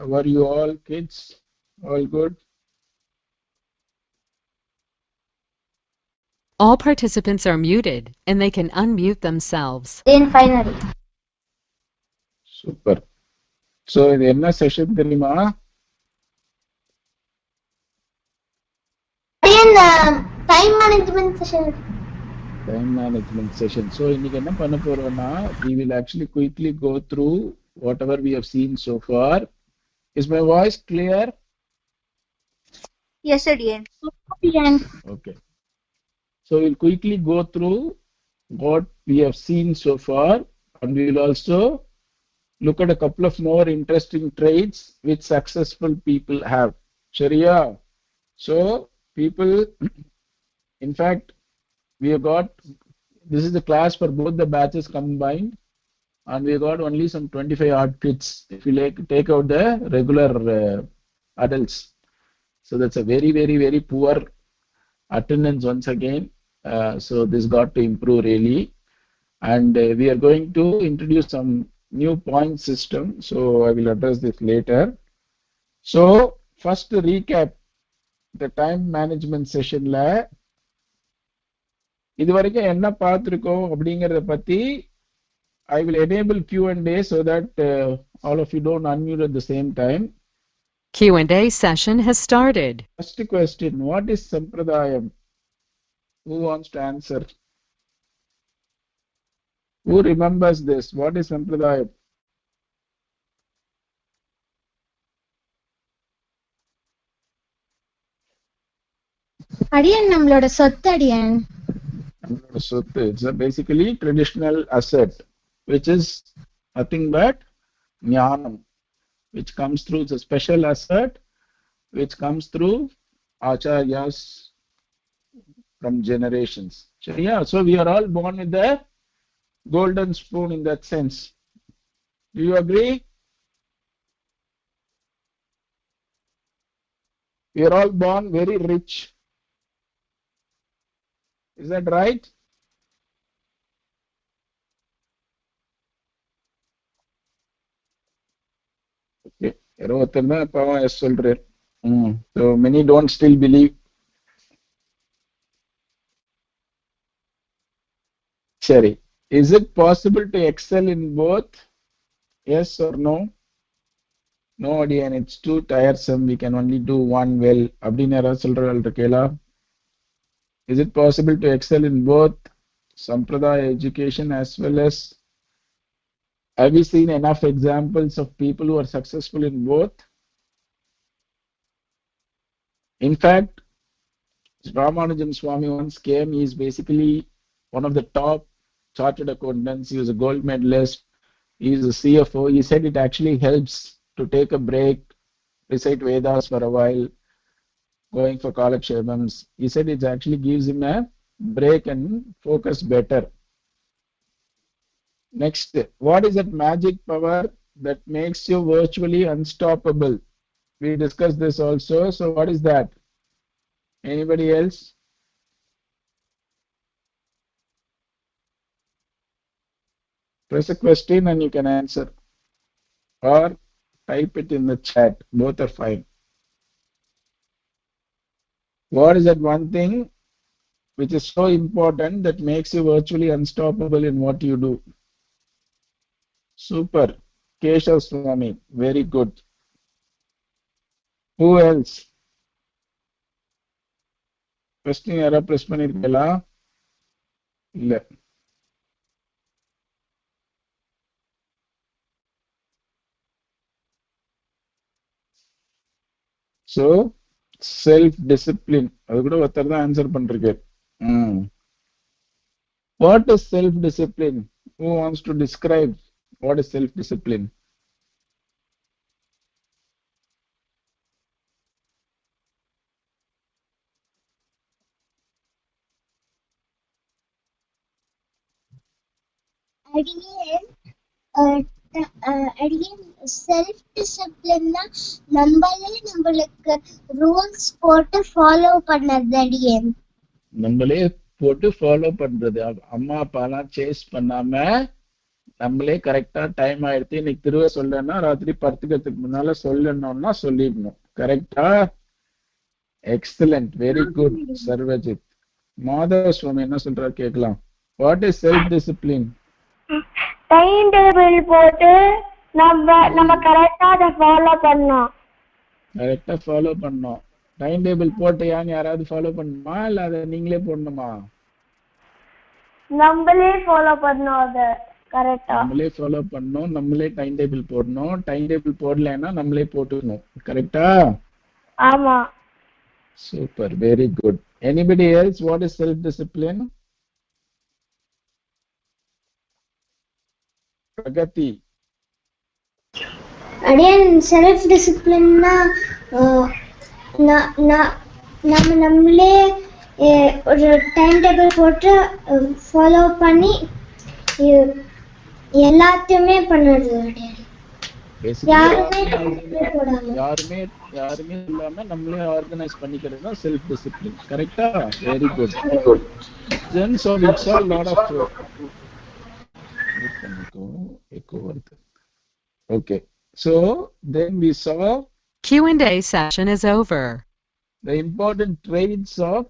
How are you all, kids? All good? All participants are muted and they can unmute themselves. Then finally. Super. So, இது என்ன session தெரியுமா? Time management session. Time management session. So, இன்னைக்கு என்ன பண்ண போறோம்னா, we will actually quickly go through whatever we have seen so far. Is my voice clear? Yes, sir. Okay. So, we'll quickly go through what we have seen so far, and we will also look at a couple of more interesting traits which successful people have. Sharia. So, people, in fact, we have got, this is the class for both the batches combined, and we got only some 25 odd kids if you take out the regular adults. So that's a very, very, very poor attendance once again. So this got to improve really, and we are going to introduce some new point system. So I will address this later. So first to recap the time management session la இதுவரைக்கும் என்ன பார்த்திருக்கோம் அப்படிங்கறத பத்தி I will enable Q&A so that all of you don't unmute at the same time. Q&A session has started. First question, what is Sampradayam? Who wants to answer? Who remembers this? What is Sampradayam? அடியன் நம்மளோட சொத்து அடியன். It's basically traditional asset, which is nothing but jnanam, which comes through the special asset, which comes through acharyas from generations. So, yeah, so we are all born with the golden spoon in that sense. Do you agree? We are all born very rich. Is that right? Okay. So many don't still believe. Sherry, is it possible to excel in both? Yes or no? No, and it's too tiresome. We can only do one well. Is it possible to excel in both Sampradaya education as well as, have you seen enough examples of people who are successful in both? In fact, Ramanuja Swami once came. He is basically one of the top chartered accountants. He was a gold medalist. He is a CFO. He said it actually helps to take a break, recite Vedas for a while, going for Kalakshepams. He said it actually gives him a break and focus better. Next, what is that magic power that makes you virtually unstoppable? We discussed this also. So what is that? Anybody else? Press a question and you can answer, or type it in the chat. Both are fine. What is that one thing which is so important that makes you virtually unstoppable in what you do? Super. Keshav Swami. Very good. Who else? Question yara press pannirukala? Illa. So, self-discipline. அது கூட ஒருத்தர் தான் answer பண்றீங்க. What is self-discipline? Who wants to describe what is self-discipline? Again, self-discipline நம்மளுக்கு rules போட்டு follow பண்ணது அடியன். நம்மளே போட்டு ஃபாலோ பண்றது. அம்மா அப்பாலாம் சேஸ் பண்ணாம நம்மளே கரெக்டா டைம் ஆயிடுத்து இன்னைக்கு திருவ சொல்லணும்னா ராத்திரி படுத்துக்கிறதுக்கு முன்னால சொல்லணும்னா சொல்லிடணும். கரெக்டா? Excellent, very good Sarvajit. Madhava Swami என்ன சொல்றாரு கேட்கலாம். What is self discipline? Time table போட்டு நம்ம கரெக்டா அதை ஃபாலோ பண்ணோம். கரெக்டா ஃபாலோ பண்ணோம். டைம் டேபிள் போட்டையான்னு யாராவது ஃபாலோ பண்ணணுமா இல்ல அதை நீங்களே போடணுமா? நம்மளே ஃபாலோ பண்ணோம். அதை கரெக்டா நம்மளே ஃபாலோ பண்ணோம். நம்மளே டைம் டேபிள் போடணும். டைம் டேபிள் போடலைன்னா நம்மளே போட்டுக்கணும். கரெக்டா? ஆமா. Super, very good. Anybody else? What is self discipline? Pragathi. அடியன் செல்ஃப் டிசிப்ளின்னா நம்ம நம்மளே ஒரு டைம் டேபிள் போட்டு ஃபாலோ பண்ணி எல்லாத்தையுமே பண்ணுறது அடியன். யாருமே இல்லாம நம்மளே ஆர்கனைஸ் பண்ணிக்கிறது தான் செல்ஃப் டிசிப்ளின். கரெக்டா? Very good. Then so we saw a lot of okay, so then we saw Q&A session is over. The important traits of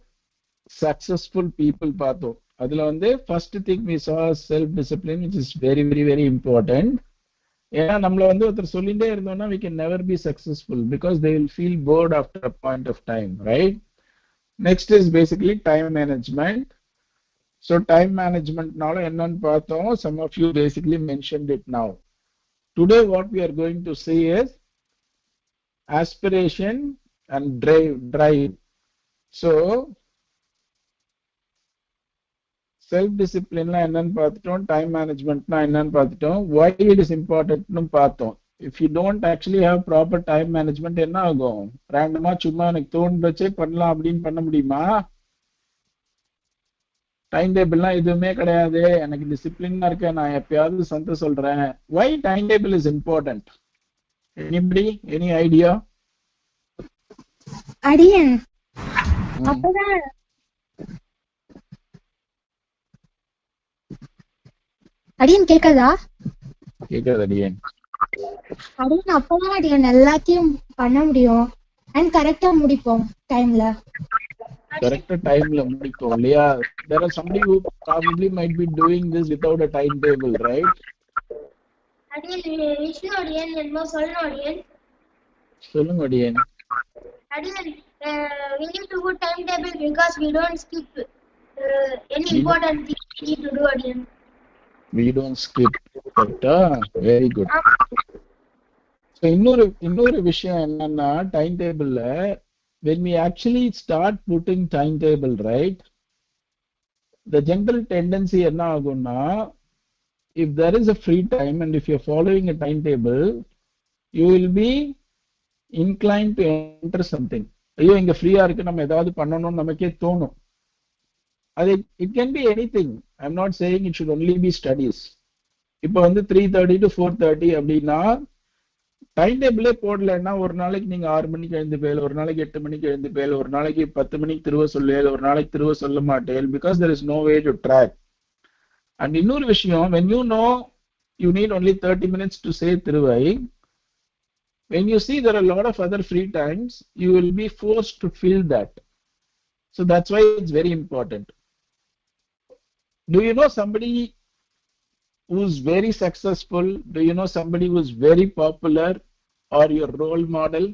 successful people பார்த்தோம். அதுல வந்து first thing we saw self discipline, which is very very very important. ஏன்னா நம்மள வந்து ஒருத்தர் சொல்லிட்டே இருந்தோம்னா we can never be successful because they will feel bored after a point of time, right? Next is basically time management. So time management நால என்னன்னு பார்த்தோம். Some of you basically mentioned it now. Today what we are going to see is aspiration and drive. So self discipline la என்னன்னு பார்த்துட்டோம். time management na என்னன்னு பார்த்துட்டோம். why it is important னு பார்த்தோம். if you don't actually have proper time management என்ன ஆகும்? ரேண்டமா சும்மா எனக்கு தோணுச்சே பண்ணலாம் அப்படின்னு பண்ண முடியுமா? டைம் டேபிள்லாம் எதுவுமே கிடையாது, எனக்கு டிசிப்ளினா இருக்க, நான் எப்பயாவது சந்த சொல்றேன். why time table is important? anybody, any idea? அடியன் அப்பதான் அடியன் கேட்காதா? கேட்காது அடியன். அடியன் அப்பதான் அடியன் எல்லாத்தையும் பண்ண முடியும் அண்ட் கரெக்டா முடிப்போம் டைம்ல. கரெக்டா டைம்ல முடிப்போம் இல்லையா? there are somebody who probably might be doing this without a timetable, right? அடியன் விஷ்ணு அடியன் என்னமோ சொல்லணும் அடியன். சொல்லுங்க அடியன். அடியன் we need to put timetable because we don't skip any important thing we need to do அடியன். we don't skip. கரெக்டா? Very good. so இன்னொரு விஷயம் என்னன்னா டைம் டேபிள்ல when we actually start putting timetable, right, the general tendency என்ன ஆகும்னா, if there is a free time and if you're following a timetable, you will be inclined to enter something. ஐயோ இங்க ஃப்ரீயா இருக்கு, நம்ம ஏதாவது பண்ணணும்னு நமக்கே தோணும். அது it can be anything. I'm not saying it should only be studies. இப்போ வந்து 3:30 to 4:30 அப்படின்னா டைம் டேபிளே போடலன்னா ஒரு நாளைக்கு நீங்க 6 மணிக்கு எழுந்து போயல், ஒரு நாளைக்கு 8 மணிக்கு எழுந்து போயல், ஒரு நாளைக்கு 10 மணிக்கு திருவ சொல்லுவேல், ஒரு நாளைக்கு திருவ சொல்ல மாட்டேன். because there is no way to track. and இன்னொரு விஷயம், when you know you need only 30 minutes to say திருவை, when you see there are a lot of other free times, you will be forced to fill that. so that's why it's very important. do you know somebody who's very successful? do you know somebody who's very popular or your role model?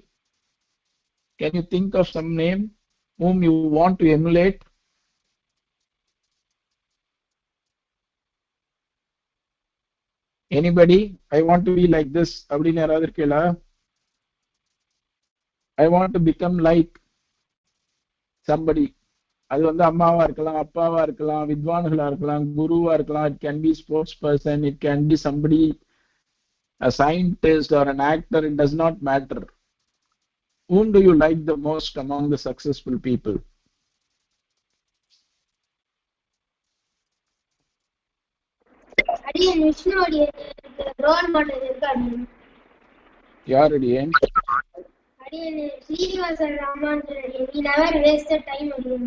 can you think of some name whom you want to emulate? anybody? I want to be like this அப்படினு யாராவது இருக்கீங்களா? I want to become like somebody. அது வந்து அம்மாவா இருக்கலாம், அப்பாவா இருக்கலாம், வித்வான்களா இருக்கலாம், குருவா இருக்கலாம். it can be sports person, it can be somebody, a scientist or an actor. it does not matter. whom do you like the most among the successful people? அடியன் விஷ்ணு அடியன் ரோல் மாடல் இருக்கு அடியன். யார் அடியன்? அடியன் ஸ்ரீனிவாசன் ராமானுஜன் அடியன். he never wasted time அடியன்.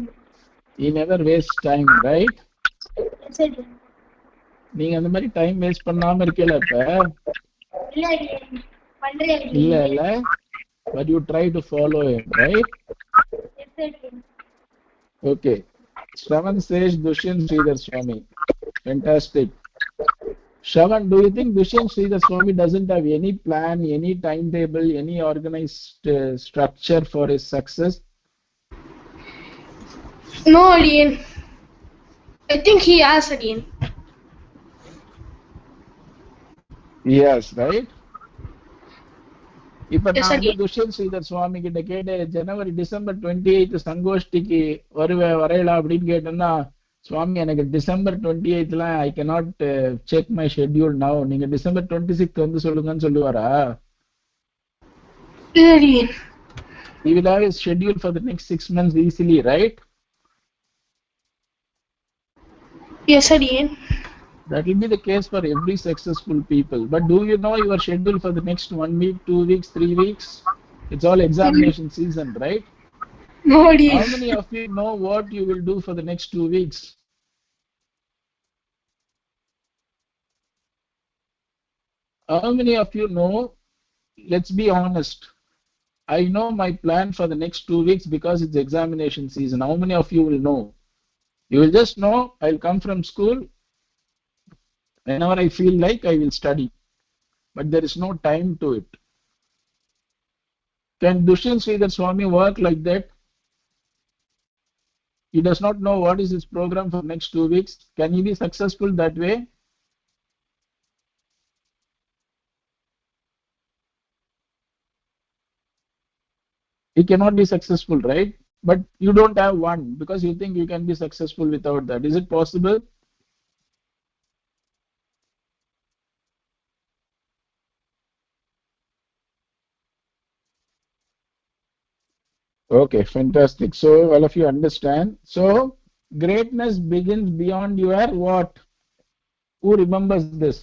he never wastes time, right? Yes, அடியன். நீங்க அந்த மாதிரி டைம் வேஸ்ட் பண்ணாம இருக்கல இப்ப இல்ல அடியேன் பண்றேன் இல்ல அடியேன். இல்ல but you try to follow him, right? Yes, அடியேன். Okay. Shravan says Dushyant Sridhar Swami. Fantastic. Shravan, do you think Dushyant Sridhar Swami doesn't have any plan, any timetable, any organized structure for his success? No, Alien. I think he has again. Yes, right? இப்ப Yes, நான் வந்து again. Dushyant Sridhar சுவாமி கிட்ட கேட்டு ஜனவரி December 28 சங்கோஷ்டிக்கு வரையலா அப்படின்னு கேட்டேன்னா சுவாமி எனக்கு December 28ல I cannot check my schedule now, நீங்க டிசம்பர் 26 வந்து சொல்லுங்கன்னு சொல்லுவாரா? Alien. He will have his schedule for the next 6 months easily, right? Yes, Alien. That will be the case for every successful people. But do you know your schedule for the next 1 week, 2 weeks, 3 weeks? It's all examination season, right? No, Alien. How many of you know what you will do for the next 2 weeks? How many of you know? Let's be honest. I know my plan for the next 2 weeks because it's examination season. How many of you will know? You will just know I'll come from school. Whenever I feel like, I will study. But there is no time to it. Can Dushyant Sridhar Swami work like that? He does not know what is his program for next 2 weeks. Can he be successful that way? He cannot be successful, right? But you don't have one because you think you can be successful without that. Is it possible? Okay, fantastic. So all of you understand. So greatness begins beyond your what? Who remembers this?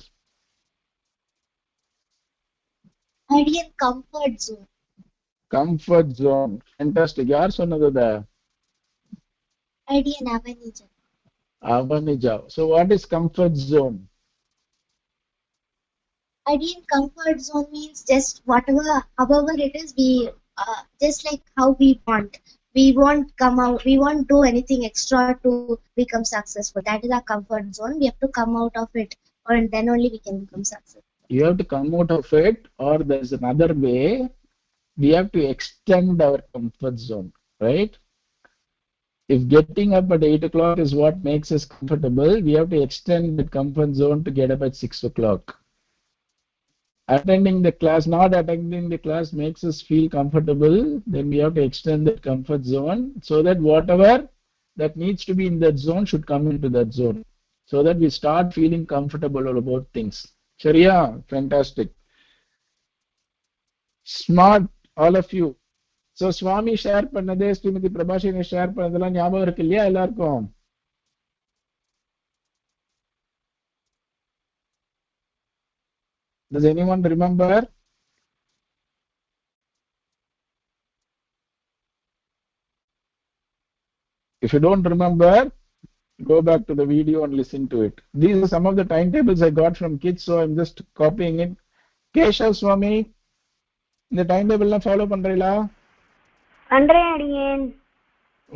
Aடியேன் comfort zone. Comfort zone. Fantastic. யார் சொன்னது அத? Aடியேன் அவனிஜா. Avanija. So what is comfort zone? Aடியேன் comfort zone means just whatever, however it is, we just like how we want. We won't come out. We won't do anything extra to become successful. That is our comfort zone. We have to come out of it, and then only we can become successful. You have to come out of it, or there's another way. We have to extend our comfort zone, right? If getting up at 8 o'clock is what makes us comfortable, we have to extend the comfort zone to get up at 6 o'clock. Attending the class, not attending the class makes us feel comfortable, then we have to extend that comfort zone so that whatever that needs to be in that zone should come into that zone, so that we start feeling comfortable about things. Sharia, fantastic. Smart, all of you. So Swami share பண்ணதே Srimathi பிரபாஷினி share பண்ணதெல்லாம் ஞாபகம் இருக்கு இல்லையா எல்லாருக்கும்? Does anyone remember? If you don't remember, go back to the video and listen to it. These are some of the timetables I got from kids, so I'm just copying it. Keshav Swami, இந்த timetable எல்லாம் follow பண்றீங்களா? பண்றேன் அடியேன்.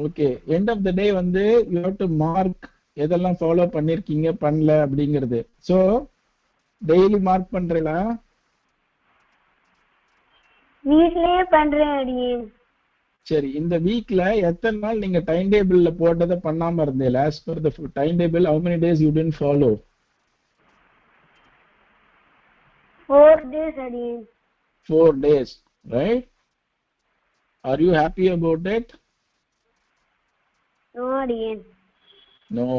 Okay, end of the day வந்து you have to mark எதெல்லாம் follow பண்ணிருக்கீங்க பண்ணல அப்படிங்கிறது. So daily mark பண்றீங்களா? வீட்லயே பண்றேன் அடியேன். சரி, இந்த வீக்ல எத்தனை நாள் நீங்க டைம் டேபிள்ல போட்டதை பண்ணாம இருந்தீங்க? as per the time table, how many days you didn't follow? 4 days அடியேன். 4 days, right? Are you happy about it? No அடியேன். No.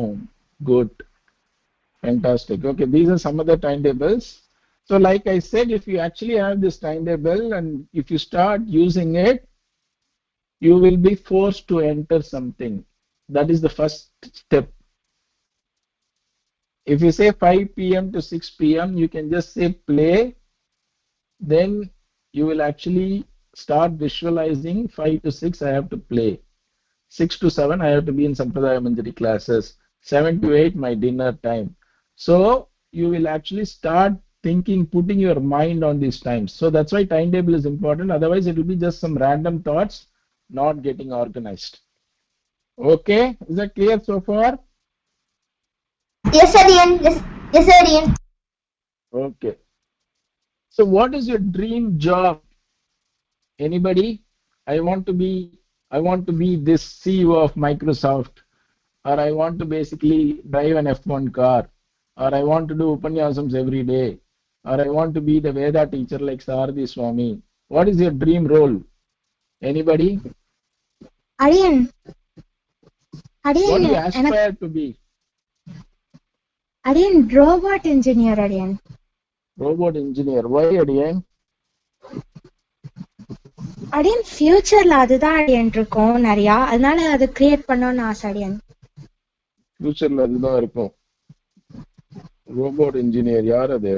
Good. Fantastic. Okay, these are some of the timetables. So like I said, if you actually have this timetable and if you start using it, you will be forced to enter something. That is the first step. If you say 5 p.m. to 6 p.m., you can just say play. Then you will actually start visualizing 5 to 6 I have to play. 6 to 7 I have to be in Sampradaya Manjari classes. 7 to 8 my dinner time. So you will actually start thinking, putting your mind on these times. So that's why timetable is important. Otherwise, it will be just some random thoughts, not getting organized. Okay, is that clear so far? Yes, sir, Ian. Yes, sir, Ian. Okay. So what is your dream job? Anybody? I want to be this CEO of Microsoft, or I want to basically drive an F1 car, or I want to do Upanyasams every day, or I want to be the Veda teacher like Sardi Swami. What is your dream role? Anybody? Adiyan. What do you aspire to be? Adiyan, robot engineer, Adiyan. Robot engineer. Why, Adiyan? Adiyan, future-ல அதுதான் Adiyan இருக்கும் நிறையா. அதனால அது create பண்ணணும்னு ஆசை Adiyan. ஃபியூச்சர்ல அதுதான் இருக்கும். ரோபோட் இன்ஜினியர் யார் அது?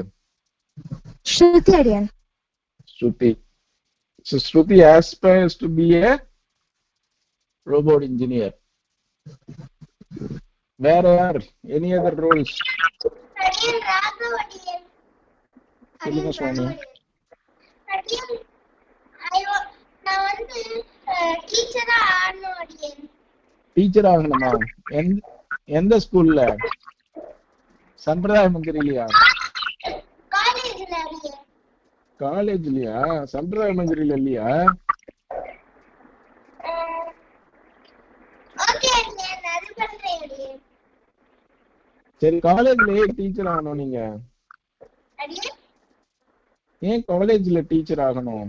ஸ்ருதி Adiyan. Shruti. So Shruti aspires to be a robot engineer. Where are any other roles? Adiyan, Raghav Adiyan. சொல்லுங்க சுவாமி. Adiyan, நான் வந்து டீச்சரா ஆகணும் Adiyan. டீச்சர் ஆகணுமா? எந்த ஸ்கூல்ல? சம்பிரதாய மஞ்சரிலையா? காலேஜ்ல Adiyan. காலேஜ்லயா? சம்பிரதாய மஞ்சரில இல்லையா? ஓகே Adiyan, அது பண்றேன் Adiyan. சரி, காலேஜ்லயே டீச்சர் ஆகணும் நீங்க. Adiyan, ஏன் காலேஜ்ல டீச்சர் ஆகணும்?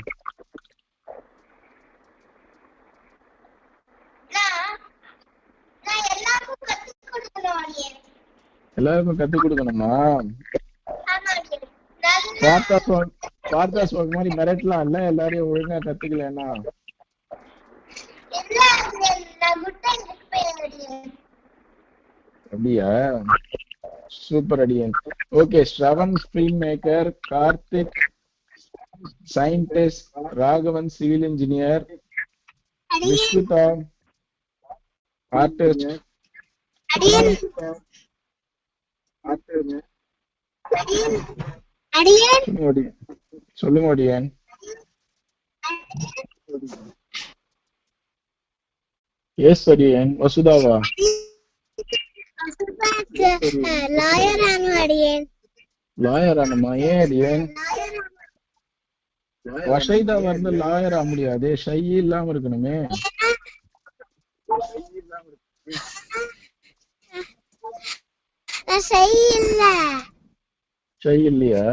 நான் எல்லாருக்கும் கத்துக் கொடுக்கணும் Adiyan. எல்லாருக்கும் கத்துக் கொடுக்கணுமா? ஆமா Adiyan. நல்லா பார்த்தா சுவாமி மாதிரி மிரட்டலாம் இல்ல, எல்லாரையும் ஒழுங்கா கத்துக்கலன்னா? இல்ல Adiyan, நான் குட் டைம் இருப்பேன் Adiyan. அப்படியா? Super Adiyan. Okay, Shravan film maker, Karthik scientist, Raghavan civil engineer, Vishvita artist. Adiyan, Adiyan, சொல்லுங்க அடியன். எஸ் அடியன். வசுதாவா? லாயர் ஆகணும் Adiyan. லாயர் ஆகணுமா? ஏன் அடியன்? வசைதா வந்து லாயர் ஆக முடியாது, ஷை இல்லாம இருக்கணுமே. ஷை இல்லையா? ஷை இல்லையா?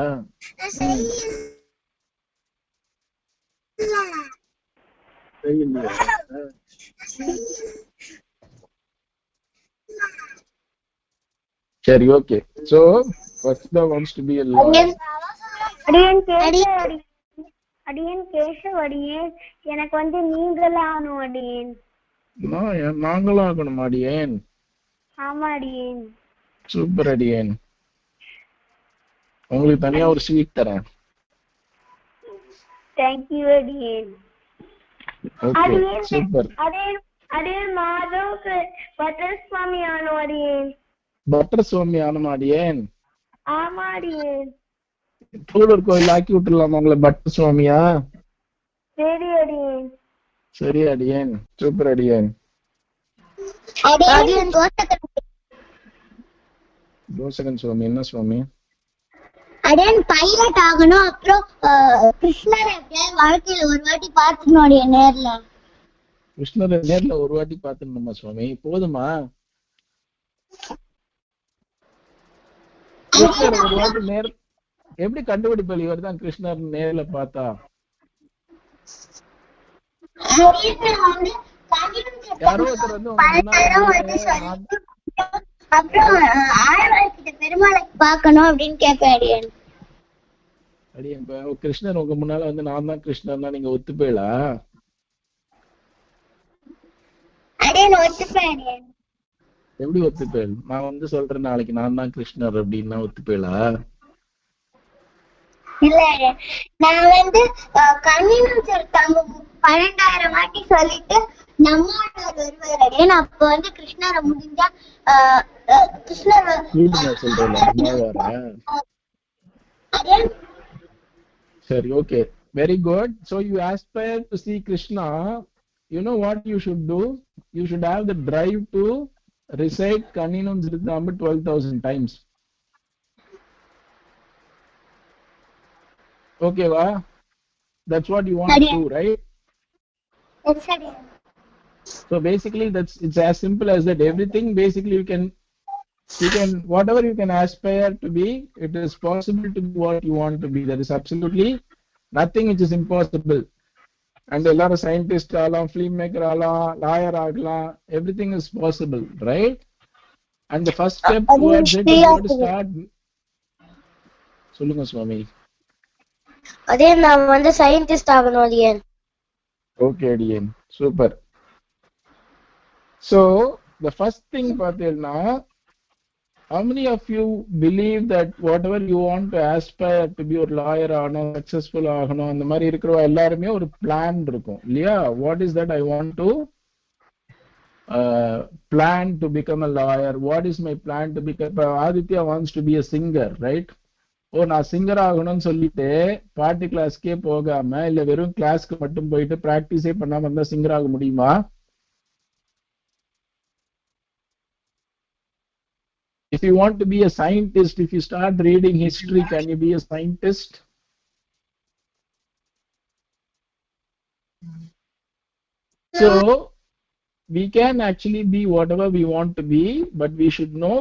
சரி, okay. So Vasudha wants to be a lawyer. அடியன் கேஷவ் அடியன், எனக்கு வந்து நீங்களா ஆகணும் அடியன். நாங்களும் ஆகணும் அடியேன். ஆமா அடியன். சூப்பர் அடியேன். உங்களுக்கு தனியா ஒரு ஸ்வீட் தரேன். தேங்க் யூ அடியன். Okay, super. அடியன் மாதவுக்கு பட்டர் சுவாமி ஆகணும் அடியன். பட்டர் சுவாமி ஆகணும் அடியேன். ஆமா அடியன். தூளூர் கோயில் ஆக்கி விட்டுலாமா உங்களை பட்டர் சுவாமியா? சரி அடியன். சரி அடியேன், சூப்பர் அடியேன். தோசகன் சுவாமி என்ன சுவாமி? அடியன் பைலட் ஆகணும். அப்புறம் கிருஷ்ணர் வாழ்க்கையில ஒரு வாட்டி பாத்துக்கணும் அடியன் நேர்ல. கிருஷ்ணரை நேர்ல ஒரு வாட்டி பாத்துக்கணுமா சுவாமி? போதுமா? கிருஷ்ணர் ஒரு வாட்டி நேர் எப்படி கண்டுபிடிப்பல் இவர் தான் கிருஷ்ணர் நேர்ல பார்த்தா? யாரோ ஒருத்தர் வந்து பெருமாளை பார்க்கணும் அப்படின்னு கேட்பேன் அடியன். அடியன் இப்ப கிருஷ்ணர் உங்க முன்னால வந்து நான் தான் கிருஷ்ணர்னா நீங்க ஒத்துப்பேளா? அடியன் ஒத்துப்பேன் அடியன். எப்படி ஒத்துப்பேள்? நான் வந்து சொல்றேன் நாளைக்கு நான் தான் கிருஷ்ணர் அப்படின்னா ஒத்துப்பேளா? இல்ல நான் வந்து கன்வீனன்ஸ் 12,000 வாட்டி சொல்லிட்டு நம்மாழ்வார் வருவார் அடியன். அப்ப வந்து கிருஷ்ணரை முடிஞ்சா கிருஷ்ணர் சொல்றேன் அடியன். Sure, okay, very good. So you aspire to see Krishna. You know what you should do? You should have the drive to recite Kaninam Zridamba 12,000 times. Okay, va? That's what you want to do, right? Yes, sir. So basically, it's as simple as that. Everything basically you can whatever you can aspire to be, it is possible to be what you want to be. There is absolutely nothing which is impossible. And a lot of scientists alam, filmmaker alam, lawyer alam, everything is possible, right? And the first step towards it is to start. Solunga Swami. அதே நான் வந்து scientist ஆகணும் அடியன். Okay, Dian. Super. So the first thing பார்த்தீங்கன்னா, how many of you believe that whatever you want to aspire to be ஒரு lawyer ஆகணும், successful ஆகணும், அந்த மாதிரி இருக்கிறவா எல்லாருமே ஒரு பிளான் இருக்கும் இல்லையா? What is that I want to plan to become a lawyer? What is my plan to become? Aditya wants to be a singer, right? ஓ நான் சிங்கர் ஆகணும்னு சொல்லிட்டு பாட்டு கிளாஸ்க்கே போகாம இல்ல வெறும் கிளாஸ்க்கு மட்டும் போயிட்டு பிராக்டிஸே பண்ணாம இருந்தா சிங்கர் ஆக முடியுமா? If you want to be a scientist, if you start reading history, can you be a scientist? So we can actually be whatever we want to be, but we should know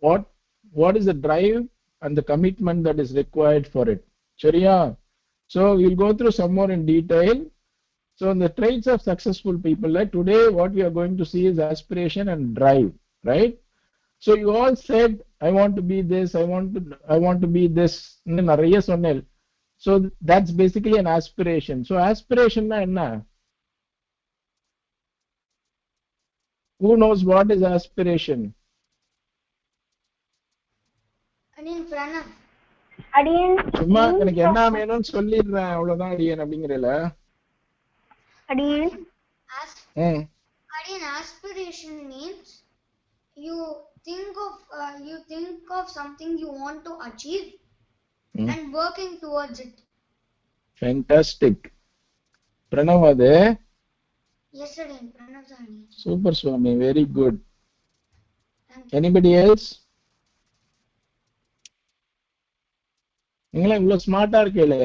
what is the drive and the commitment that is required for it. Shariya. So we'll go through some more in detail. So in the traits of successful people, like today what we are going to see is aspiration and drive, right? So you all said I want to be this, I want to be this. So that's basically an aspiration. So aspiration na enna? Who knows what is aspiration? அடியன் பிரணவ். அடியன் சும்மா எனக்கு என்ன வேணும்னு சொல்லிடுறேன் அவ்வளவுதான் அடியன் அப்படிங்கறல. அடியன் அடியன் aspiration means you think of something you want to achieve and working towards it. Fantastic. Pranav ade? Yes, அடியன் பிரணவ் தான். Super Swami, very good. Anybody else? நீங்களா இவ்வளவு ஸ்மார்ட்டா இருக்கீங்களே,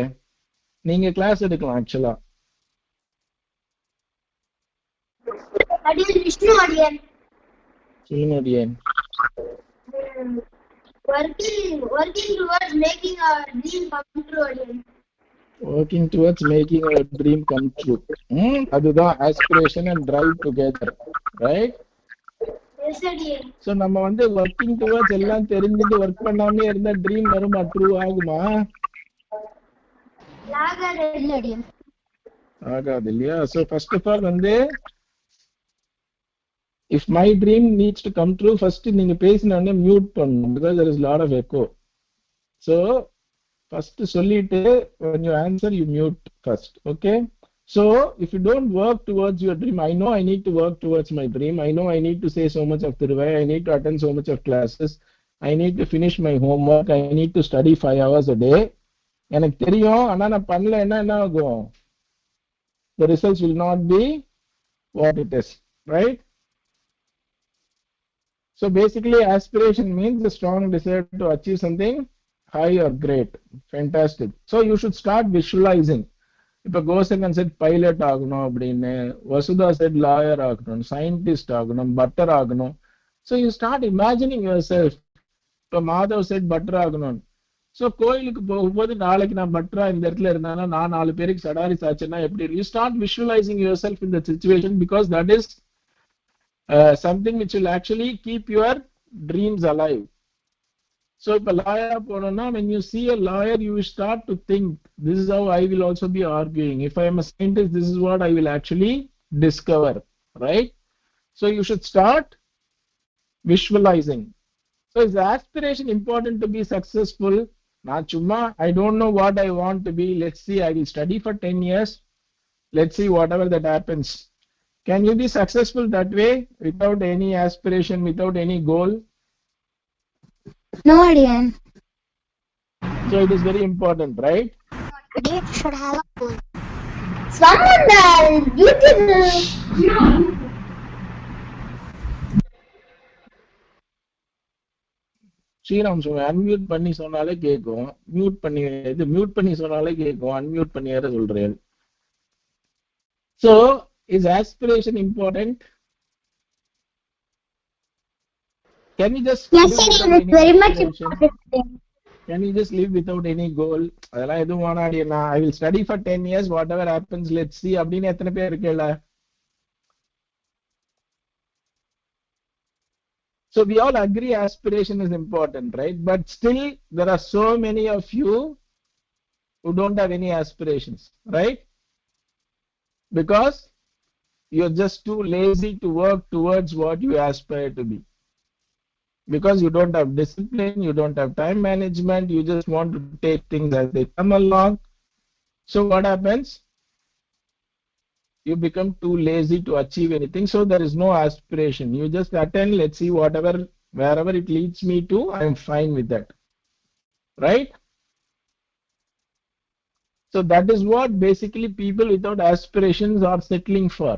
நீங்க கிளாஸ் எடுக்கலாம் ஆக்சுவலா. அடியன் விஷ்ணு அடியன். சொல்லுங்க அடியன். Working towards making our dream come true அடியன். Working towards making our dream come true. அதுதான் aspiration and drive together, right? Yes, அடியன். So நம்ம வந்து working towards எல்லாம் தெரிஞ்சிட்டு ஒர்க் பண்ணாமே இருந்தா ட்ரீம் வருமா? ட்ரூ ஆகுமா? ஆகாது இல்ல அடியன். ஆகாது இல்லையா? So first of all வந்து if my dream needs to come true, first நீங்க பேசினோடனே மியூட் பண்ணணும், because there is a lot of echo. So first சொல்லிட்டு when you answer you mute first, okay? So if you don't work towards your dream, I know I need to work towards my dream, I know I need to say so much of Tiruvai, I need to attend so much of classes, I need to finish my homework, I need to study 5 hours a day. எனக்கு தெரியும், ஆனா நான் பண்ணலன்னா என்ன ஆகும்? The results will not be what it is, right? So basically aspiration means a strong desire to achieve something high or great. Fantastic. So you should start visualizing. இப்போ கோசகன் set pilot ஆகணும் அப்படின்னு, வசுதா செட் லாயர் ஆகணும், scientist ஆகணும், butter ஆகணும். So you start imagining your self. இப்போ Madhav set butter ஆகணும். So கோயிலுக்கு போகும்போது நாளைக்கு நான் பட்டரா இந்த இடத்துல இருந்தானா நான் 4 பேருக்கு சடாரி சாச்சுன்னா எப்படி? You start visualising your self in that situation, because that is something which will actually keep your dreams alive. So if a lawyer ponona, when you see a lawyer you will start to think, this is how I will also be arguing. If I am a scientist, this is what I will actually discover, right? So you should start visualizing. So is the aspiration important to be successful? Nachuma, I don't know what I want to be. Let's see, I will study for 10 years. Let's see whatever that happens. Can you be successful that way without any aspiration, without any goal? No, Adiyan. So it is very important, right? Adiyan should have a goal. Someone you did. Sriram Swami unmute பண்ணி சொன்னாலே கேட்கும், mute பண்ணி சொன்னாலே கேட்கும், unmute பண்ணி வேற சொல்றேன். So is aspiration important? Can you just Yes, it is very much important. Can you just live without any goal? அதெல்லாம் எதுவும் வேணாடி, நான் I will study for 10 years, whatever happens, let's see அப்படின்னு எத்தனை பேர் இருக்கல? So we all agree aspiration is important, right? But still there are so many of you who don't have any aspirations, right? Because you're just too lazy to work towards what you aspire to be. Because you don't have discipline, you don't have time management, you just want to take things as they come along. So what happens? You become too lazy to achieve anything, so there is no aspiration. You just attend, let's see, wherever it leads me to, I am fine with that. Right? So that is what basically people without aspirations are settling for.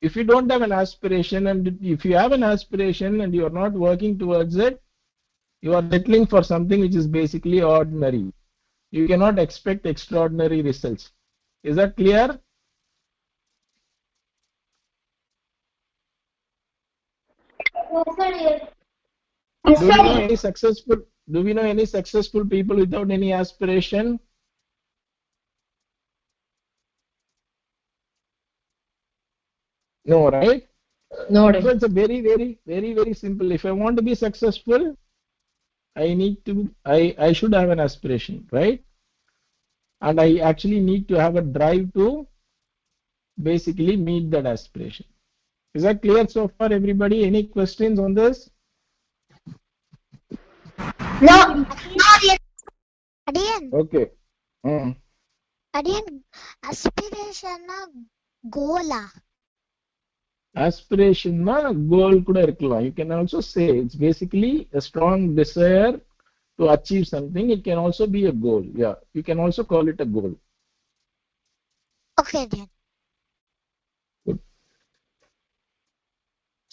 If you don't have an aspiration, and if you have an aspiration and you are not working towards it, you are settling for something which is basically ordinary. You cannot expect extraordinary results. Is that clear? Do we know any successful people without any aspiration? No, right? No. So it's a very simple. If I want to be successful, I should have an aspiration, right? And I actually need to have a drive to basically meet that aspiration. Is that clear so far, everybody? Any questions on this? No. Adiyan. Okay. Adiyan, aspiration na goal. Aspiration na goal kuda irukkalam. You can also say it's basically a strong desire to achieve something. It can also be a goal. Yeah, you can also call it a goal. Okay, Adiyan. Good.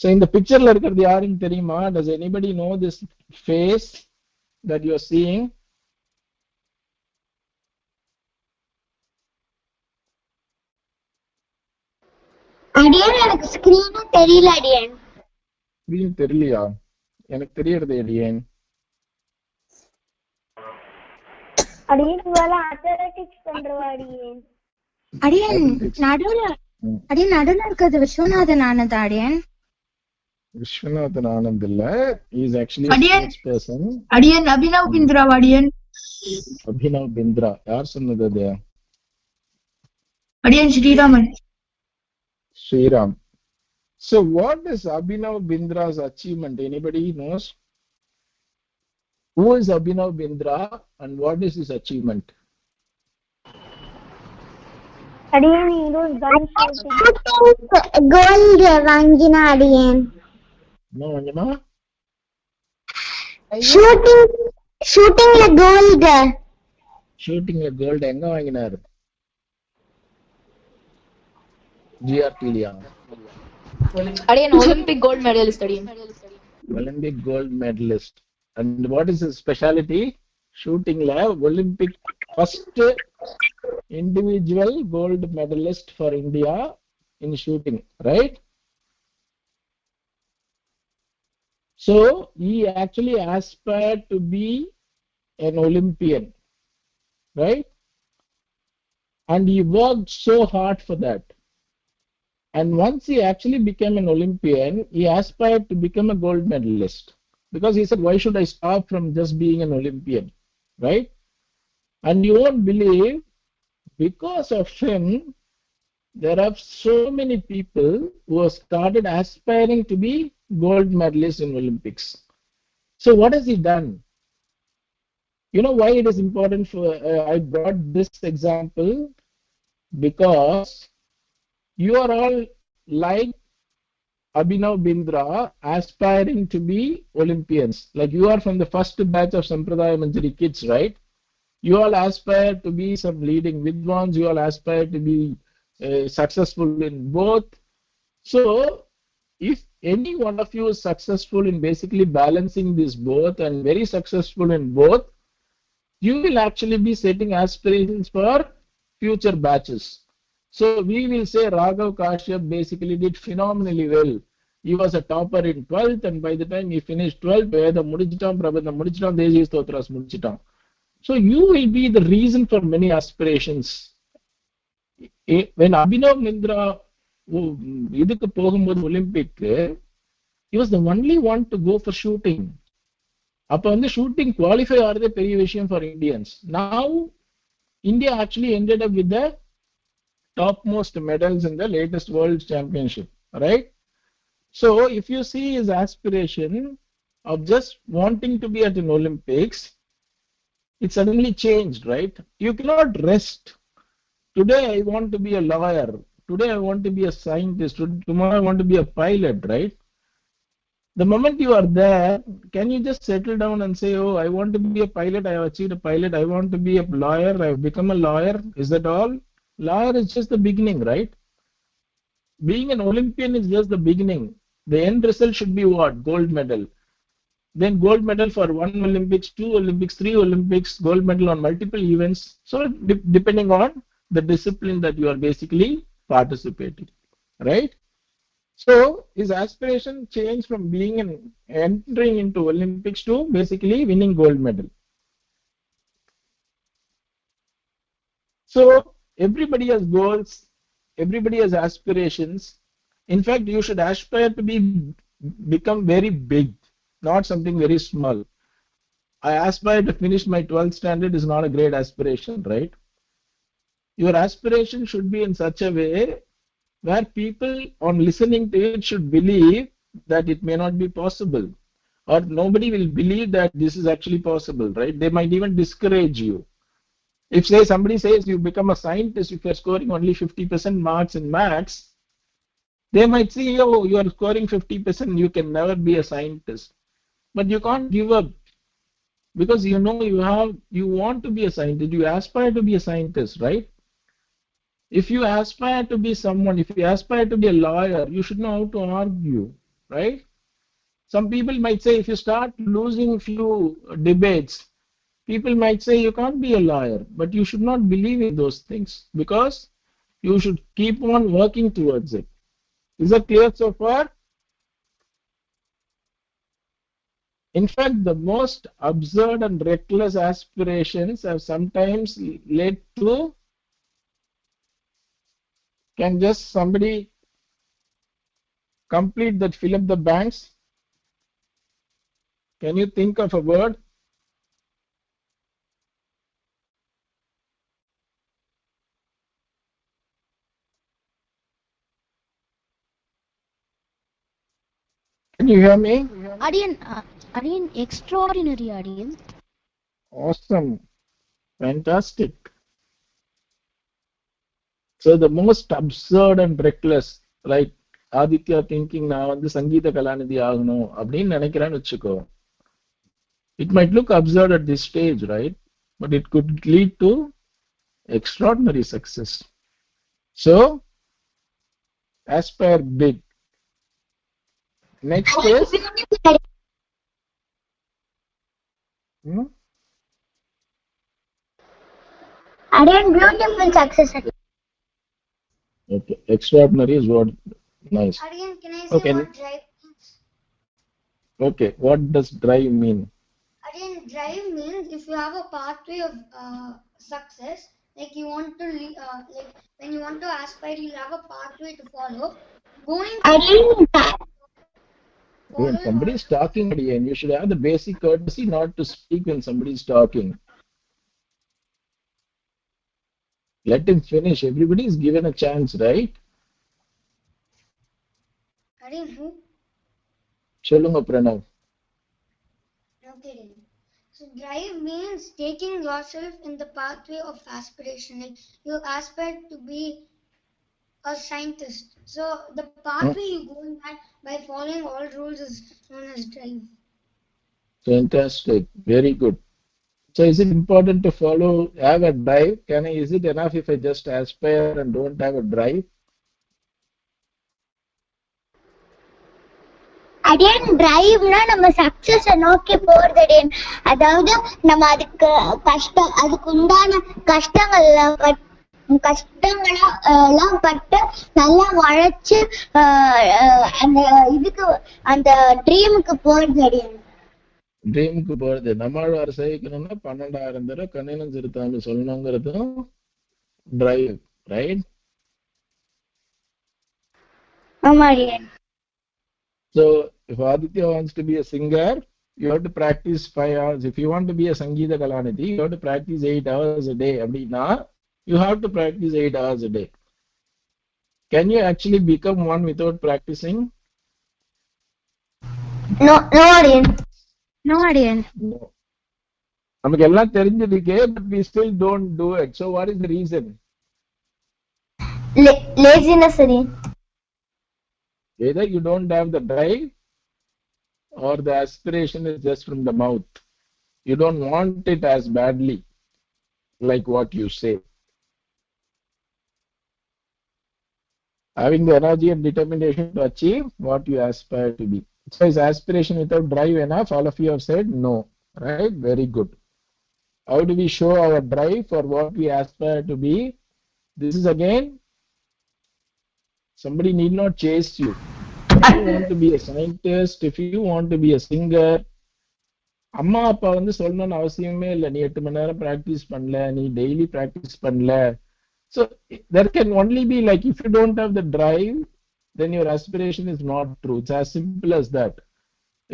So in the picture la irukkiradhu yarunu theriyuma? Does anybody know this face that you are seeing? Adiyan, எனக்கு screen தெரியல Adiyan. Screen தெரியலையா? எனக்கு தெரியறது Adiyan. அடியன் வேலை athletics பண்றவா அடியன். Adiyan, நடுவுல இருக்கிறது விஸ்வநாதன் ஆனந்த் Adiyan. விஸ்வநாதன் ஆனந்த் இல்ல, he is actually a Adiyan. sports person. Adiyan, Abhinav Bindra, Adiyan. Abhinav Bindra. யார் சொன்னது அது? Adiyan, Sri Raman. Sriram. So what is Abhinav Bindra's achievement? Anybody knows? Who is Abhinav Bindra and what is his achievement? Adiyan இது gun shooting. Gold வாங்கினா Adiyan. No, Anjana? ஷூட்டிங்ல gold. ஷூட்டிங்ல gold எங்க வாங்கினாரு? GRTலியா? Adiyan, Olympic gold medalist, Adiyan. Olympic gold medalist. And what is his specialty? Shooting la Olympic first individual gold medalist for India in shooting, right? So he actually aspired to be an Olympian, right? And he worked so hard for that. And once he actually became an Olympian, he aspired to become a gold medalist. Because he said, why should I stop from just being an Olympian, right? And you won't believe, because of him, there are so many people who have started aspiring to be gold medalists in Olympics. So what has he done? You know why it is important for, I brought this example, because you are all like Abhinav Bindra aspiring to be Olympians. Like you are from the first batch of Sampradaya Manjari kids, right? You all aspire to be some leading Vidwans, you all aspire to be successful in both. So, if any one of you is successful in basically balancing this both and very successful in both, you will actually be setting aspirations for future batches. So we will say Raghav Kashyap basically did phenomenally well. He was a topper in 12th, and by the time he finished 12th, Veda Mudichitam, Prabandham Mudichitam, Desika Stotras Mudichitam. So you will be the reason for many aspirations. When Abhinav Mindra இதுக்கு போகும்போது Olympic he was the only one to go for shooting. அப்ப வந்து shooting qualify ஆறதே பெரிய விஷயம் for Indians. Now India actually ended up with the topmost medals in the latest world championship, right? So if you see his aspiration of just wanting to be at an Olympics, it suddenly changed, right? You cannot rest. Today I want to be a lawyer. Today I want to be a scientist. Tomorrow I want to be a pilot, right? The moment you are there, can you just settle down and say, oh, I want to be a pilot, I have achieved a pilot, I want to be a lawyer, I have become a lawyer. Is that all? Lawyer is just the beginning, right? Being an Olympian is just the beginning. The end result should be what? Gold medal. Then gold medal for 1 Olympics, 2 Olympics, 3 Olympics, gold medal on multiple events. So depending on the discipline that you are basically participating, right? So his aspiration changed from being entering into Olympics to basically winning gold medal. So everybody has goals, everybody has aspirations. In fact, you should aspire to become very big, not something very small. I aspire to finish my 12th standard is not a great aspiration, right? Your aspiration should be in such a way where people on listening to it should believe that it may not be possible, or nobody will believe that this is actually possible, right? They might even discourage you. If say somebody says you become a scientist if you're scoring only 50% marks in maths, they might say, oh, you are scoring 50%, you can never be a scientist. But you can't give up, because you know you want to be a scientist, you aspire to be a scientist, right? If you aspire to be someone, if you aspire to be a lawyer, you should know how to argue, right? Some people might say if you start losing few debates, people might say you can't be a lawyer, but you should not believe in those things, because you should keep on working towards it. Is that clear so far? In fact, the most absurd and reckless aspirations have sometimes led to, can just somebody complete that, fill up the blanks? Can you think of a word? Can you hear me? Adiyan, extraordinary, Adiyan. Awesome. Fantastic. So the most absurd and reckless, like Aditya thinking நான் வந்து சங்கீத கலாநிதி ஆகணும் அப்படின்னு நினைக்கிறேன்னு வச்சுக்கோ. It might look absurd at this stage, right? But it could lead to extraordinary success. So aspire big. Next is Adiyan, beautiful success. okay. Extraordinary is what. Nice. Adiyan, can I say Okay. what drive means? Okay. What does drive mean? Adiyan, drive means if you have a pathway of success, like you want to, like when you want to aspire, you have a pathway to follow. Going When somebody is talking, you should have the basic courtesy not to speak when somebody is talking. Let him finish. Everybody is given a chance, right? Adiyan, who? Cholunga Pranav. Okay. So drive means taking yourself in the pathway of aspiration. Like you aspire to be a scientist. So the pathway you go in that by following all rules is known as drive. Fantastic. Very good. So is it important to have a drive? Is it enough if I just aspire and don't have a drive? அடியன் டிரைவ்னா நம்ம success நோக்கி போறது அடியன். அதாவது நம்ம அதுக்கு உண்டான கஷ்டங்களெல்லாம் பட்டு நல்லா உழைச்சு அந்த ட்ரீமுக்கு போறது அடியன். ட்ரீமுக்கு போறது நம்மாழ்வார் சேவிக்கணும்னா 12,000 தடவை கண்ணினம் சிறுத்தாமி சொல்லணுங்கிறதும் டிரைவ், ரைட்? ஆமா அடியன். So if Aditya wants to be a singer, you have to practice 5 hours. If you want to be a Sangeeta Kalanidhi, you have to practice 8 hours a day. Abdina, you have to practice 8 hours a day. Can you actually become one without practicing? No அடியன். No அடியன். No. நமக்கு எல்லாம் தெரிஞ்சிருக்கே, but we still don't do it. So what is the reason? Laziness அடியன். Either you don't have the drive or the aspiration is just from the mouth. You don't want it as badly like what you say. Having the energy and determination to achieve what you aspire to be. So is aspiration without drive enough? All of you have said no, right? Very good. How do we show our drive for what we aspire to be? This is again, somebody need not chase you. If you want to be a scientist, if you want to be a singer, அம்மா அப்பா சொல்லணும்னு அவசியமே இல்லை. நீ 8 மணி நேரம் practice பண்ணல, நீ daily practice பண்ணல. So there can only be like, if you don't have the drive, then your aspiration is not true. It's as simple as that.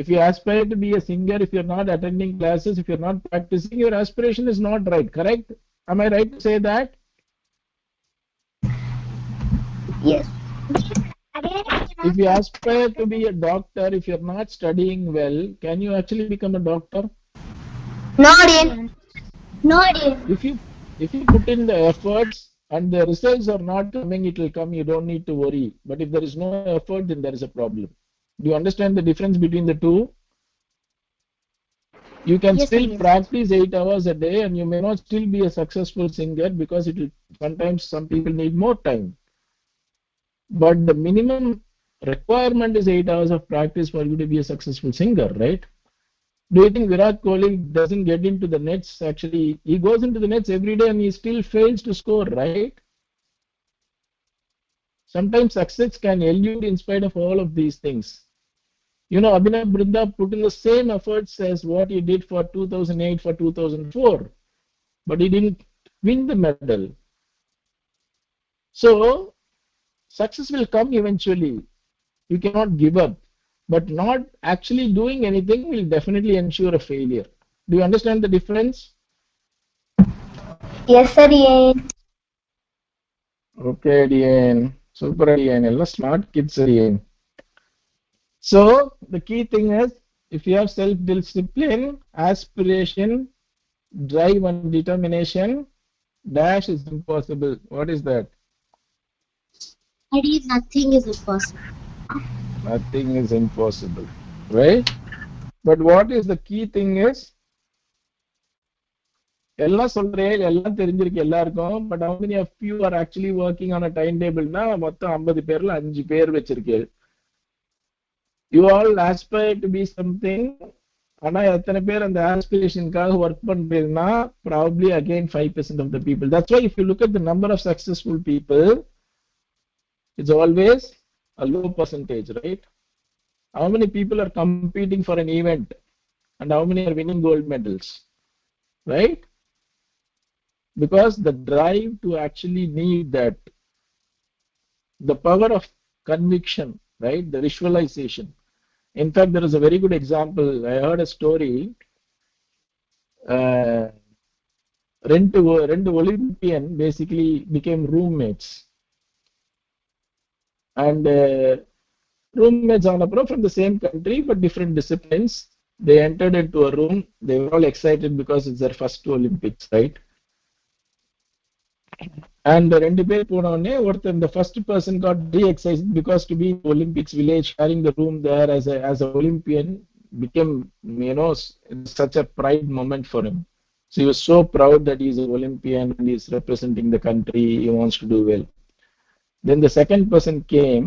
If you aspire to be a singer, if you're not attending classes, if you're not practicing, your aspiration is not right. Correct? Am I right to say that? Yes. If you aspire to be a doctor, if you're not studying well, can you actually become a doctor? No அடியன். No அடியன். If you put in the efforts and the results are not coming, it will come. You don't need to worry. But if there is no effort, then there is a problem. Do you understand the difference between the two? You can still practice 8 hours a day and you may not still be a successful singer because sometimes some people need more time. But the minimum requirement is 8 hours of practice for you to be a successful singer, right? Do you think Virat Kohli doesn't get into the nets? Actually, he goes into the nets every day and he still fails to score, right? Sometimes success can elude in spite of all of these things. You know, Abhinav Brinda put in the same efforts as what he did for 2008, for 2004, but he didn't win the medal. So success will come eventually. You cannot give up, but not actually doing anything will definitely ensure a failure. Do you understand the difference? Yes அடியன். Okay அடியன், super அடியன், எல்லாம் smart kids அடியன். So the key thing is, if you have self-discipline, aspiration, drive and determination, dash is impossible. What is that? அடியன், nothing is impossible. Nothing is impossible, right? But what is the key thing is, எல்லாம் சொல்றேன், எல்லாம் தெரிஞ்சிருக்கு எல்லாருக்கும், but how many of you are actually working on a timetable? Na மொத்தம் 50 பேர்ல 5 பேர் வச்சிருக்கேன். You all aspire to be something, ஆனா எத்தனை பேர் அந்த aspirationக்காக work பண்றீங்கன்னா probably again 5% of the people. That's why if you look at the number of successful people, it's always a low percentage, right? How many people are competing for an event and how many are winning gold medals, right? Because the drive to actually need that, the power of conviction, right? The visualization. In fact, there is a very good example. I heard a story. Rendu Olympian basically became roommates. And roommates on from the same country but different disciplines. They entered into a room. They were all excited because it's their first Olympics, right? And ரெண்டு பேர் போன உடனே ஒருத்தன் the first person got very excited because to be in the Olympics village, sharing the room there as a Olympian became, you know, such a pride moment for him. So he was so proud that he is an Olympian and he is representing the country. He wants to do well. Then the second person came.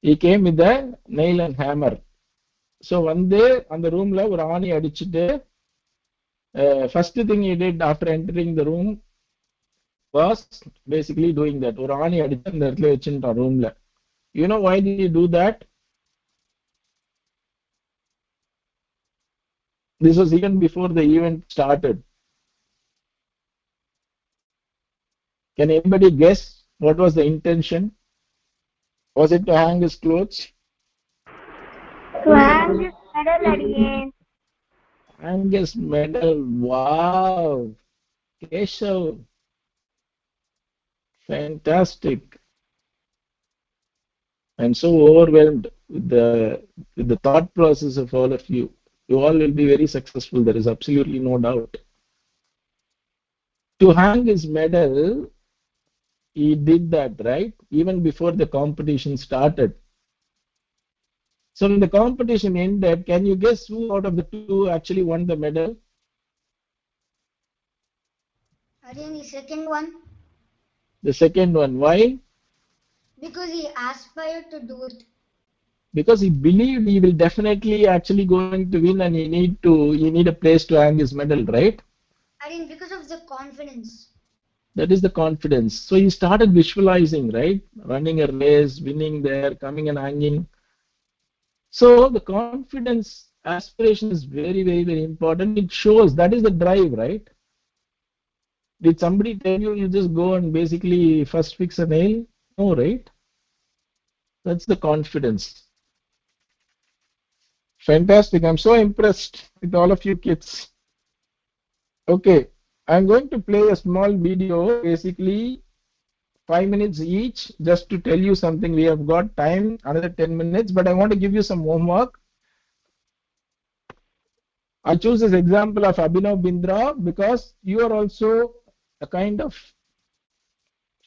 He came with a nail and hammer. So one day on the room la ஒரு ஆணி அடிச்சிட்டு first thing he did after entering the room was basically doing that. ஒரு ஆணி அடிச்சு அந்த இடத்துல வச்சுட்டான் ரூம்ல. You know why did he do that? This was even before the event started. Can anybody guess what was the intention? Was it to hang his clothes? To hang his medal, Adiyan. Hang his medal. Wow. Keshav. Fantastic. I'm so overwhelmed with the thought process of all of you. You all will be very successful. There is absolutely no doubt. To hang his medal, he did that, right? Even before the competition started. So when the competition ended, can you guess who out of the two actually won the medal? Again, the second one, The second one. Why? because he aspired to do it. Because he believed he will definitely actually going to win and he need a place to hang his medal, right? Again, because of the confidence. That is the confidence. So he started visualizing, right? Running a race, winning there, coming and hanging. So the confidence aspiration is very, very, very important. It shows that is the drive, right? Did somebody tell you you just go and basically first fix a nail? No, right? That's the confidence. Fantastic. I'm so impressed with all of you kids. Okay, I'm going to play a small video, basically 5 minutes each, just to tell you something. We have got time, another 10 minutes, but I want to give you some homework. I choose this example of Abhinav Bindra because you are also a kind of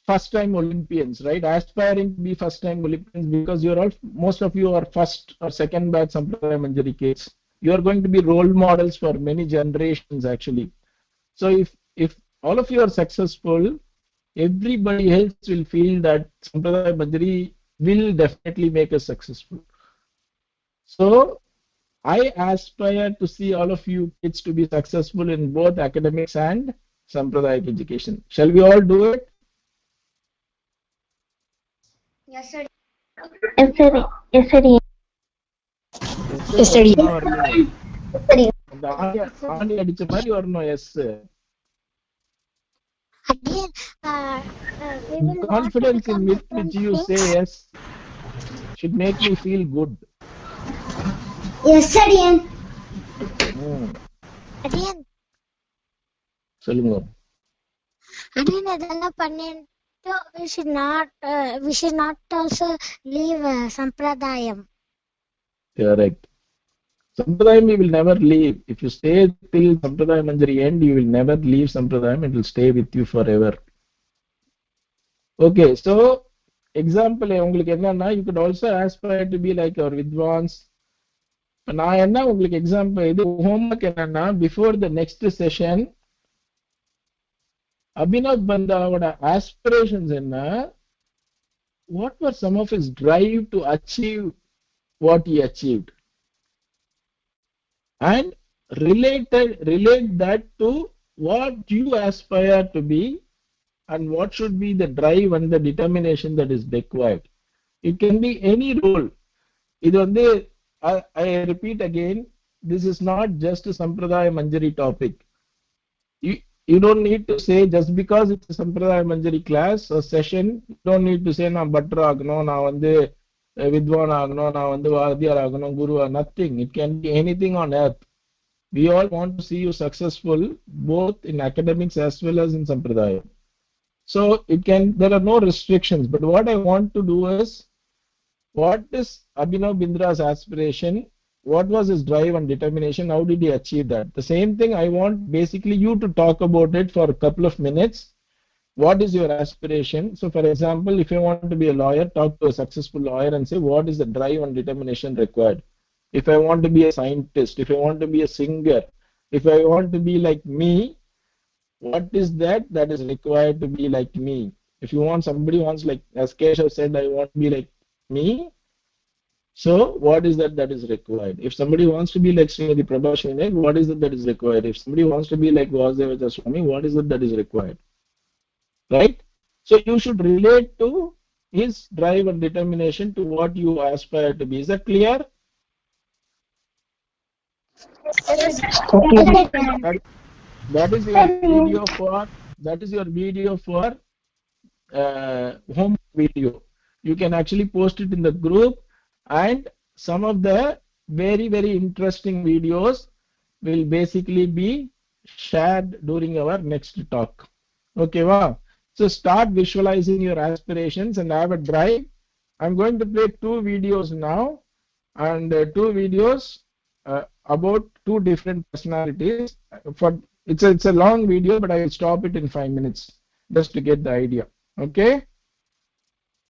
first-time Olympians, right? Aspiring to be first-time Olympians because you're all, most of you are first or second batch Sampradaya Manjari kids. You are going to be role models for many generations, actually. So if all of you are successful, everybody else will feel that Sampradaya Manjari will definitely make us successful. So I aspire to see all of you kids to be successful in both academics and Sampradaya education. Shall we all do it? Yes, sir. Yes, sir. Yes, sir. Yes, sir. அந்த ஆணி அடிச்ச மாதிரி வரணும். Yes Again, we will confidence in not which you say yes should make me feel good. Yes, Adiyan. Again, சொல்லுங்க. again, அதெல்லாம் பண்ணிட்டு we should not also leave Sampradayam. Correct. Sampradayam you will never leave. If you stay till Sampradaya Manjari end, you will never leave Sampradayam. It will stay with you forever. Okay, so example உங்களுக்கு என்னன்னா, you could also aspire to be like our Vidwans. நான் என்ன உங்களுக்கு example இது homework என்னன்னா, before the next session Abhinav பந்தாவோட aspirations என்ன, what were some of his drive to achieve what he achieved, and relate that to what you aspire to be and what should be the drive and the determination that is required. It can be any role. இது வந்து I repeat again, this is not just a Sampradaya Manjari topic. You don't need to say just because it's a Sampradaya Manjari class or session, you don't need to say நான் butter ஆகணும், நான் வந்து வித்வான் ஆகணும், நான் வந்து வாத்தியார் ஆகணும், குரு, nothing. It can be anything on earth. We all want to see you successful both in academics as well as in Sampradaya. So there are no restrictions, but what I want to do is, what is Abhinav Bindra's aspiration? What was his drive and determination? How did he achieve that? The same thing I want basically you to talk about it for a couple of minutes What is your aspiration? So for example, if you want to be a lawyer, talk to a successful lawyer and say, what is the drive and determination required? If I want to be a scientist, if I want to be a singer, if I want to be like me, what is that is required to be like me? If you want, somebody wants, like as Keshav said, I want to be like me. So what is that is required? If somebody wants to be like Smt Prabha Senesh, what is that is required? If somebody wants to be like Vasudeva Swami, what is that is required? Right? So you should relate to his drive and determination to what you aspire to be. Is that clear? That, that is your video for home video. You can actually post it in the group, and some of the very interesting videos will basically be shared during our next talk. Okay, wow. So start visualizing your aspirations and have a drive. I'm going to play two videos now, and two videos about two different personalities. It's a long video, but I will stop it in 5 minutes just to get the idea. Okay.